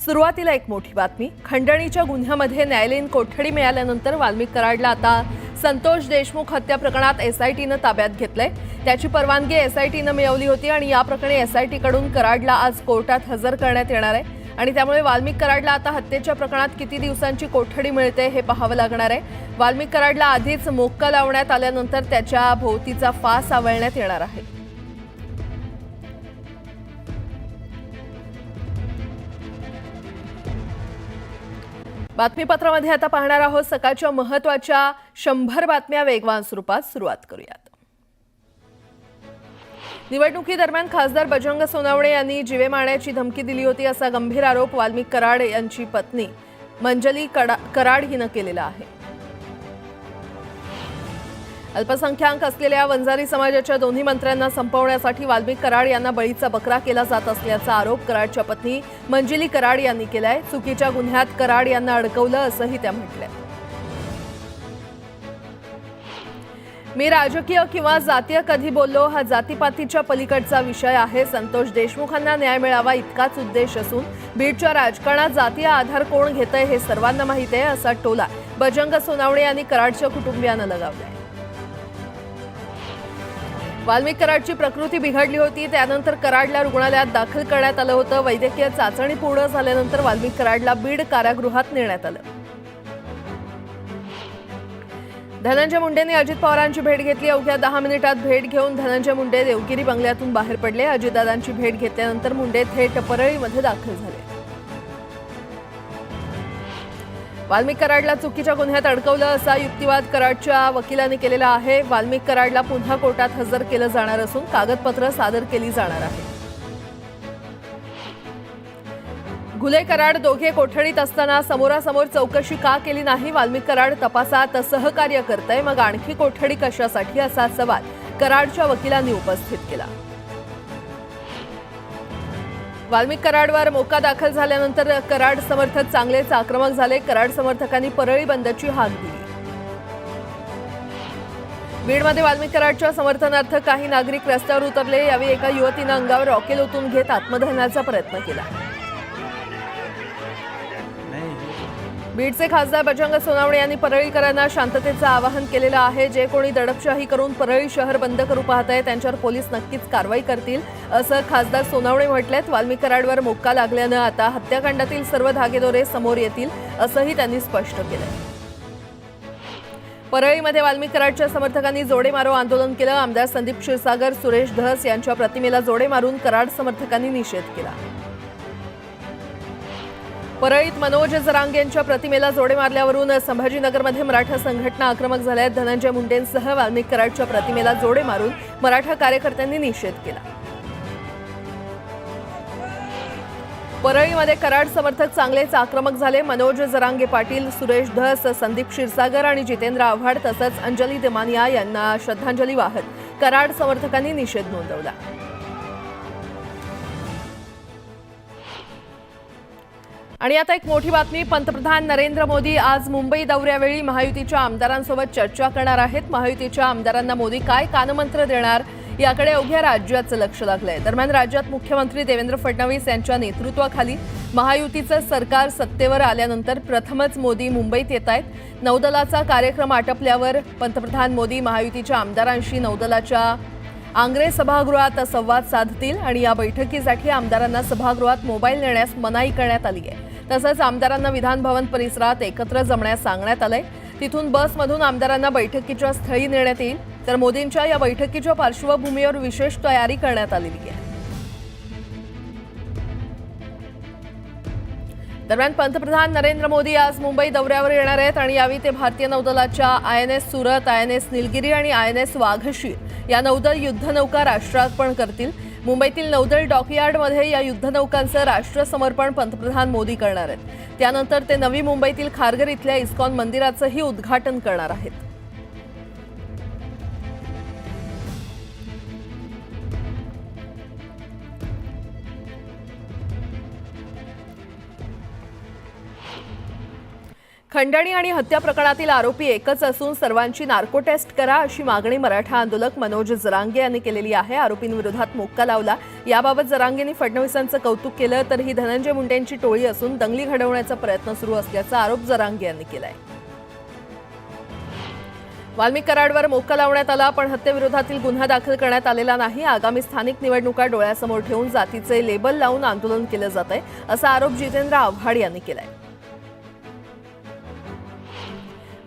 सुरुवातीला एक मोठी बातमी। खंडणीच्या गुन्ह्यामध्ये न्यायालयीन कोठडी मिळाल्यानंतर वाल्मिक कराडला आता संतोष देशमुख हत्या प्रकरणात एसआयटीने ताब्यात घेतलंय। त्याची परवानगी एसआयटीने मिळवली होती आणि या प्रकरणी एसआयटी कडून कराडला आज कोर्टात हजर करण्यात येणार आहे आणि त्यामुळे वाल्मिक कराडला आता हत्येच्या प्रकरणात किती दिवसांची कोठडी मिळते हे पाहावं लागणार आहे। वाल्मिक कराडला आधीच मोक्का लावण्यात आल्यानंतर त्याच्या भोवतीचा फास आवळण्यात येणार आहे। बातमीपत्रामध्ये आता पाहणार आहोत सकाळच्या महत्त्वाच्या 100 बातम्या वेगवान स्वरूपात। सुरुवात करूयात। निवडणुकीदरम्यान खासदार बजरंग सोनवणे यांनी जीवे मारण्याची धमकी दिली होती असा गंभीर आरोप वाल्मिक कराड यांची पत्नी मंजली कराड हिने केलेला आहे। अल्पसंख्याक असलेल्या वंजारी समाजाच्या दोन्ही मंत्र्यांना संपवण्यासाठी वाल्मिक कराड यांना बळीचा बकरा केला जात असल्याचा आरोप कराडच्या पत्नी मंजली कराड यांनी केलाय। चुकीच्या गुन्ह्यात कराड यांना अडकवलं असंही त्या म्हटल्या। मी राजकीय किंवा जातीय कधी बोललो, हा जातीपातीच्या पलीकडचा विषय आहे। संतोष देशमुखांना न्याय मिळावा इतकाच उद्देश असून बीडच्या राजकारणात जातीय आधार कोण घेतंय हे सर्वांना माहिती आहे असा टोला बजरंग सोनवणे यांनी कराडच्या कुटुंबियांना लगावलाय। वाल्मिक कराडची प्रकृती बिघडली होती, त्यानंतर कराडला रुग्णालयात दाखल करण्यात आलं होतं। वैद्यकीय चाचणी पूर्ण झाल्यानंतर वाल्मिक कराडला बीड कारागृहात नेण्यात आलं। धनंजय मुंडेंनी अजित पवारांची भेट घेतली। अवघ्या 10 मिनिटात भेट घेऊन धनंजय मुंडे देवगिरी बंगल्यातून बाहेर पडले। अजितदादांची भेट घेतल्यानंतर मुंडे थेट परळीमध्ये दाखल झाले। वाल्मिक कराडला चुकीच्या गुन्ह्यात अडकवलं असा युक्तिवाद कराडच्या वकिलांनी केलेला आहे। वाल्मिक कराडला पुन्हा कोर्टात हजर केलं जाणार असून कागदपत्र सादर केली जाणार आहे। घुले कराड दोघे कोठडीत असताना समोरासमोर चौकशी का केली नाही? वाल्मिक कराड तपासात सहकार्य करतंय, मग आणखी कोठडी कशासाठी असा सवाल कराडच्या वकिलांनी उपस्थित केला। वाल्मिक कराडवर मोक्का दाखल झाल्यानंतर कराड समर्थक चांगलेच आक्रमक झाले। कराड समर्थकांनी परळी बंदची हाक दिली। बीडमध्ये वाल्मिक कराडच्या समर्थनार्थ काही नागरिक रस्त्यावर उतरले। यावेळी एका युवतीने अंगावर रॉकेल ओतून घेत आत्मदहनाचा प्रयत्न केला। बीडचे खासदार बजरंग सोनवणे यांनी परळीकरांना शांततेचं आवाहन केलेलं आहे। जे कोणी दडपशाही करून परळी शहर बंद करू पाहत आहे त्यांच्यावर पोलीस नक्कीच कारवाई करतील असं खासदार सोनवणे म्हटलेत। वाल्मिक कराडवर मोक्का लागल्यानं आता हत्याकांडातील सर्व धागेदोरे समोर येतील असंही त्यांनी स्पष्ट केलंय। परळीमध्ये वाल्मिक कराडच्या समर्थकांनी जोडे मारो आंदोलन केलं। आमदार संदीप क्षीरसागर, सुरेश धस यांच्या प्रतिमेला जोडे मारून कराड समर्थकांनी निषेध केला। परळीत मनोज जरांगे यांच्या प्रतिमेला जोडे मारल्यावरून संभाजीनगरमध्ये मराठा संघटना आक्रमक झाल्या। धनंजय मुंडेंसह वाल्मिक कराडच्या प्रतिमेला जोडे मारून मराठा कार्यकर्त्यांनी निषेध केला। परळीमध्ये कराड समर्थक चांगलेच आक्रमक झाले। मनोज जरांगे पाटील, सुरेश धस, संदीप क्षीरसागर आणि जितेंद्र आव्हाड तसंच अंजली दमानिया यांना श्रद्धांजली वाहत कराड समर्थकांनी निषेध नोंदवला। आणि आता एक मोठी बातमी। पंतप्रधान नरेंद्र मोदी आज मुंबई दौऱ्यावेळी महायुतीच्या आमदारांसोबत चर्चा करणार आहेत। महायुतीच्या आमदारांना मोदी काय कानमंत्र देणार याकडे अवघ्या राज्याचं लक्ष लागलंय। दरम्यान राज्यात मुख्यमंत्री देवेंद्र फडणवीस यांच्या नेतृत्वाखाली महायुतीचं सरकार सत्तेवर आल्यानंतर प्रथमच मोदी मुंबईत येत आहेत। नौदलाचा कार्यक्रम आटपल्यावर पंतप्रधान मोदी महायुतीच्या आमदारांशी नौदलाच्या आंग्रे सभागृहात संवाद साधतील आणि या बैठकीसाठी आमदारांना सभागृहात मोबाईल नेण्यास मनाई करण्यात आली आहे। तसंच आमदारांना विधान भवन परिसरात एकत्र जमण्यास सांगण्यात आलंय। तिथून बसमधून आमदारांना बैठकीच्या स्थळी नेण्यात येईल। तर मोदींच्या या बैठकीच्या पार्श्वभूमीवर विशेष तयारी करण्यात आलेली आहे। दरम्यान पंतप्रधान नरेंद्र मोदी आज मुंबई दौऱ्यावर येणार आहेत आणि यावेळी ते भारतीय नौदलाच्या INS सुरत, INS निलगिरी आणि INS वाघशीर या नौदल युद्धनौका राष्ट्रार्पण करतील। मुंबईतील नौदल डॉकयार्डमध्ये या युद्धनौकांचं राष्ट्रसमर्पण पंतप्रधान मोदी करणार आहेत। त्यानंतर ते नवी मुंबईतील खारघर इथल्या इस्कॉन मंदिराचंही उद्घाटन करणार आहेत। खंडणी आणि हत्या प्रकरणातील आरोपी एकच असून सर्वांची नार्को टेस्ट करा अशी मागणी मराठा आंदोलक मनोज जरांगे यांनी केलेली आहे। आरोपींविरोधात मोक्का लावला। याबाबत जरांगेंनी फडणवीसांचं कौतुक केलं तर ही धनंजय मुंडेंची टोळी असून दंगली घडवण्याचा प्रयत्न सुरू असल्याचा आरोप जरांगे यांनी केलाय। वाल्मिक कराडवर मोक्का लावण्यात आला पण हत्येविरोधातील गुन्हा दाखल करण्यात आलेला नाही। आगामी स्थानिक निवडणुका डोळ्यासमोर ठेवून जातीचे लेबल लावून आंदोलन केलं जातंय असा आरोप जितेंद्र आव्हाड यांनी केलाय।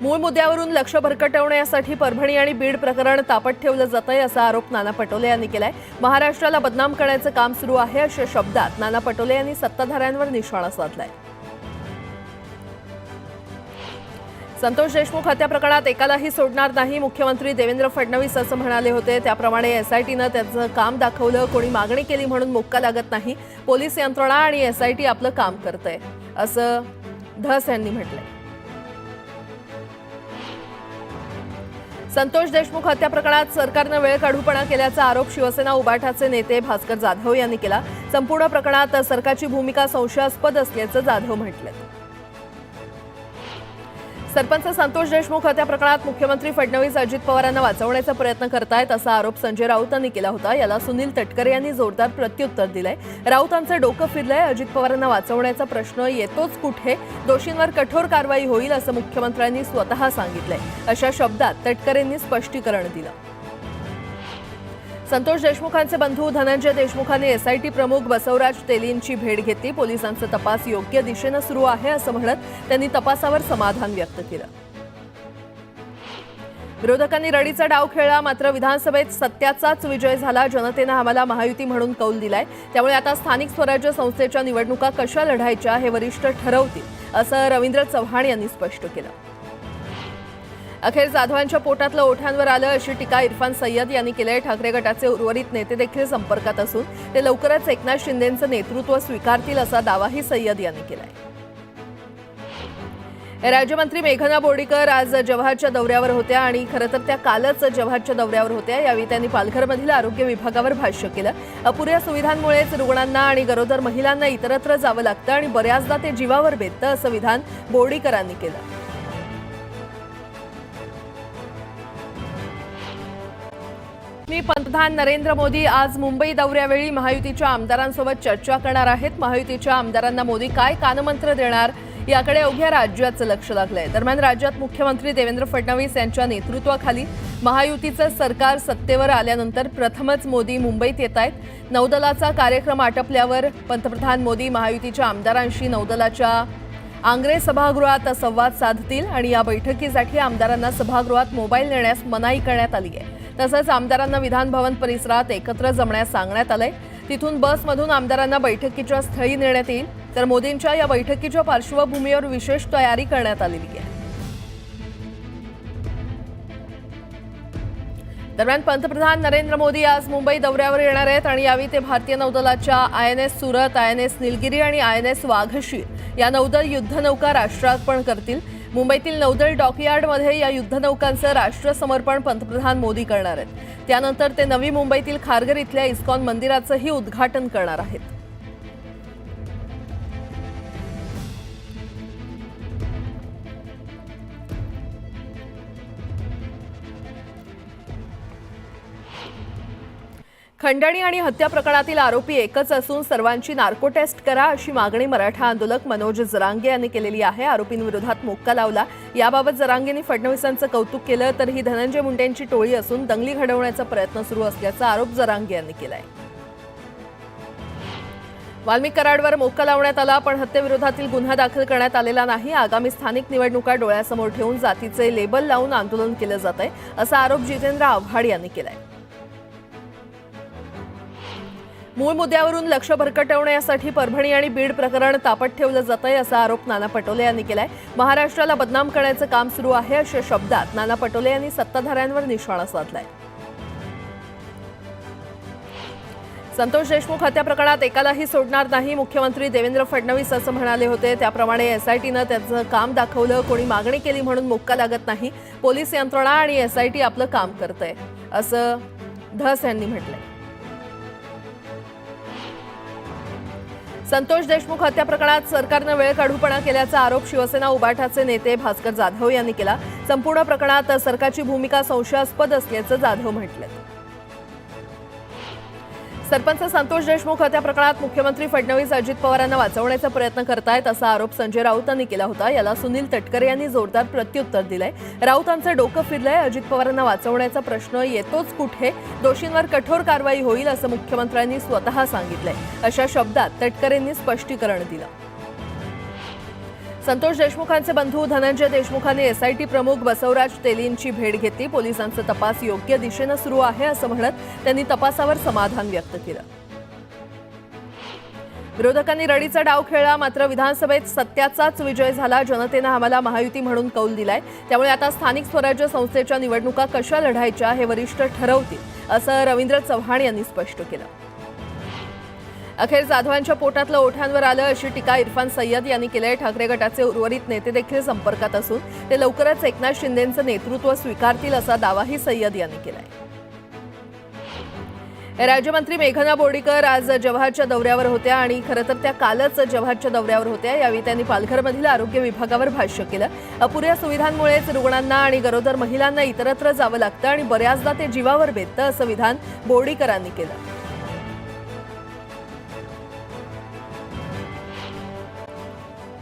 मूळ मुद्द्यावरून लक्ष भरकटवण्यासाठी परभणी आणि बीड प्रकरण तापट ठेवलं जातंय असा आरोप नाना पटोले यांनी केलाय। महाराष्ट्राला बदनाम करण्याचं काम सुरू आहे अशा शब्दात नाना पटोले यांनी सत्ताधाऱ्यांवर निशाणा साधलाय। संतोष देशमुख हत्या प्रकरणात एकालाही सोडणार नाही, मुख्यमंत्री देवेंद्र फडणवीस असं म्हणाले होते। त्याप्रमाणे एसआयटीनं त्याचं काम दाखवलं। कोणी मागणी केली म्हणून मोक्का लागत नाही। पोलीस यंत्रणा आणि एसआयटी आपलं काम करतंय असं धस यांनी म्हटलंय। संतोष देशमुख हत्या प्रकरणात सरकारनं वेळकाढूपणा केल्याचा आरोप शिवसेना उबाठाचे नेते भास्कर जाधव यांनी केला। संपूर्ण प्रकरणात सरकारची भूमिका संशयास्पद असल्याचं जाधव म्हटलं। सरपंच संतोष देशमुख हत्या प्रकरणात मुख्यमंत्री फडणवीस अजित पवारांना वाचवण्याचा प्रयत्न करतायत असा आरोप संजय राऊत यांनी केला होता। याला सुनील तटकरे यांनी जोरदार प्रत्युत्तर दिलंय। राऊतांचं डोकं फिरलंय। अजित पवारांना वाचवण्याचा प्रश्न येतोच कुठे, दोषींवर कठोर कारवाई होईल असं मुख्यमंत्र्यांनी स्वतः सांगितलंय अशा शब्दात तटकरेंनी स्पष्टीकरण दिलं। संतोष देशमुखांचे बंधू धनंजय देशमुखांनी एसआयटी प्रमुख बसवराज तेलींची भेट घेतली। पोलिसांचा तपास योग्य दिशेने सुरू आहे असं म्हणत त्यांनी तपासावर समाधान व्यक्त केलं। विरोधकांनी रडीचा डाव खेळला मात्र विधानसभेत सत्याचाच विजय झाला। जनतेनं आम्हाला महायुती म्हणून कौल दिलाय, त्यामुळे आता स्थानिक स्वराज्य संस्थेच्या निवडणुका कशा लढायच्या हे वरिष्ठ ठरवतील असं रवींद्र चव्हाण यांनी स्पष्ट केलं। अखेर जाधवांच्या पोटातलं ओठांवर आलं अशी टीका इरफान सय्यद यांनी केली। ठाकरे गटाचे उर्वरित नेते देखील संपर्कात असून ते लवकरच एकनाथ शिंदेंचं नेतृत्व स्वीकारतील असा दावाही सय्यद यांनी केलाय। राज्यमंत्री मेघना बोर्डीकर आज जव्हारच्या दौऱ्यावर होत्या आणि खरं तर त्या कालच जव्हारच्या दौऱ्यावर होत्या। यावेळी त्यांनी पालघरमधील आरोग्य विभागावर भाष्य केलं। अपुऱ्या सुविधांमुळेच रुग्णांना आणि गरोदर महिलांना इतरत्र जावं लागतं आणि बऱ्याचदा ते जीवावर बेततं असं विधान बोर्डीकरांनी केलं। पंतप्रधान नरेंद्र मोदी आज मुंबई दौऱ्यावेळी महायुतीच्या आमदारांसोबत चर्चा करणार आहेत। महायुतीच्या आमदारांना मोदी काय कानमंत्र देणार याकडे अवघ्या राज्याचं लक्ष लागलंय। दरम्यान राज्यात मुख्यमंत्री देवेंद्र फडणवीस यांच्या नेतृत्वाखाली महायुतीचं सरकार सत्तेवर आल्यानंतर प्रथमच मोदी मुंबईत येत आहेत। नौदलाचा कार्यक्रम आटपल्यावर पंतप्रधान मोदी महायुतीच्या आमदारांशी नौदलाच्या आंग्रे सभागृहात संवाद साधतील आणि या बैठकीसाठी आमदारांना सभागृहात मोबाईल नेण्यास मनाई करण्यात आली आहे। तसंच आमदारांना विधान भवन परिसरात एकत्र जमण्यास सांगण्यात आलंय। तिथून बसमधून आमदारांना बैठकीच्या स्थळी नेण्यात येईल। तर मोदींच्या या बैठकीच्या पार्श्वभूमीवर विशेष तयारी करण्यात आलेली आहे। दरम्यान पंतप्रधान नरेंद्र मोदी आज मुंबई दौऱ्यावर येणार आहेत आणि यावेळी ते भारतीय नौदलाच्या आयएनएस सुरत, आयएनएस निलगिरी आणि आयएनएस वाघशीर या नौदल युद्धनौका राष्ट्रार्पण करतील। मुंबईतील नौदल डॉकयार्डमध्ये या युद्धनौकांचं राष्ट्रसमर्पण पंतप्रधान मोदी करणार आहेत। त्यानंतर ते नवी मुंबईतील खारघर इथल्या इस्कॉन मंदिराचंही उद्घाटन करणार आहेत। खंडणी आणि हत्या प्रकरणातील आरोपी एकच असून सर्वांची नार्को टेस्ट करा अशी मागणी मराठा आंदोलक मनोज जरांगे यांनी केलेली आहे। आरोपींविरोधात मोक्का लावला। याबाबत जरांगेंनी फडणवीसांचं कौतुक केलं तर ही धनंजय मुंडेंची टोळी असून दंगली घडवण्याचा प्रयत्न सुरू असल्याचा आरोप जरांगे यांनी केलाय। वाल्मिक कराडवर मोक्का लावण्यात आला पण हत्येविरोधातील गुन्हा दाखल करण्यात आलेला नाही। आगामी स्थानिक निवडणुका डोळ्यासमोर ठेवून जातीचे लेबल लावून आंदोलन केलं जातंय असा आरोप जितेंद्र आव्हाड यांनी केलाय। मूळ मुद्द्यावरून लक्ष भरकटवण्यासाठी परभणी आणि बीड प्रकरण तापट ठेवलं जातंय असा आरोप नाना पटोले यांनी केलाय। महाराष्ट्राला बदनाम करण्याचं काम सुरू आहे अशा शब्दात नाना पटोले यांनी सत्ताधाऱ्यांवर निशाणा साधलाय। संतोष देशमुख हत्या प्रकरणात एकालाही सोडणार नाही, मुख्यमंत्री देवेंद्र फडणवीस असं म्हणाले होते। त्याप्रमाणे एसआयटीनं त्याचं काम दाखवलं। कोणी मागणी केली म्हणून मोक्का लागत नाही। पोलीस यंत्रणा आणि एसआयटी आपलं काम करतंय असं धस यांनी म्हटलंय। संतोष देशमुख हत्या प्रकरणात सरकारनं वेळ काढूपणा केल्याचा आरोप शिवसेना उबाठाचे नेते भास्कर जाधव यांनी केला. संपूर्ण प्रकरणात सरकारची भूमिका संशयास्पद असल्याचं जाधव म्हटलं. सरपंच संतोष देशमुख हत्या प्रकरणात मुख्यमंत्री फडणवीस अजित पवारांना वाचवण्याचा प्रयत्न करतायत असा आरोप संजय राऊतांनी केला होता. याला सुनील तटकरे यांनी जोरदार प्रत्युत्तर दिलंय. राऊतांचं डोकं फिरलंय. अजित पवारांना वाचवण्याचा प्रश्न येतोच कुठे, दोषींवर कठोर कारवाई होईल असं मुख्यमंत्र्यांनी स्वतः सांगितलंय. अशा शब्दात तटकरेंनी स्पष्टीकरण दिलं. संतोष देशमुखांचे बंधू धनंजय देशमुखांनी एसआयटी प्रमुख बसवराज तेलींची भेट घेतली. पोलिसांचा तपास योग्य दिशेनं सुरू आहे असं म्हणत त्यांनी तपासावर समाधान व्यक्त केलं. विरोधकांनी रडीचा डाव खेळला, मात्र विधानसभेत सत्याचाच विजय झाला. जनतेनं आम्हाला महायुती म्हणून कौल दिलाय. त्यामुळे आता स्थानिक स्वराज्य संस्थेच्या निवडणुका कशा लढायच्या हे वरिष्ठ ठरवतील असं रवींद्र चव्हाण यांनी स्पष्ट केलं. अखेर जाधवांच्या पोटातलं ओठांवर आलं अशी टीका इरफान सय्यद यांनी केली. ठाकरे गटाचे उर्वरित नेते देखील संपर्कात असून ते लवकरच एकनाथ शिंदेंचं नेतृत्व स्वीकारतील असा दावाही सय्यद यांनी केलाय. राज्यमंत्री मेघना बोर्डीकर आज जव्हारच्या दौऱ्यावर होत्या आणि खरं तर त्या कालच जव्हारच्या दौऱ्यावर होत्या. यावेळी त्यांनी पालघरमधील आरोग्य विभागावर भाष्य केलं. अपुऱ्या सुविधांमुळेच रुग्णांना आणि गरोदर महिलांना इतरत्र जावं लागतं आणि बऱ्याचदा ते जीवावर बेततं असं विधान बोर्डीकरांनी केलं.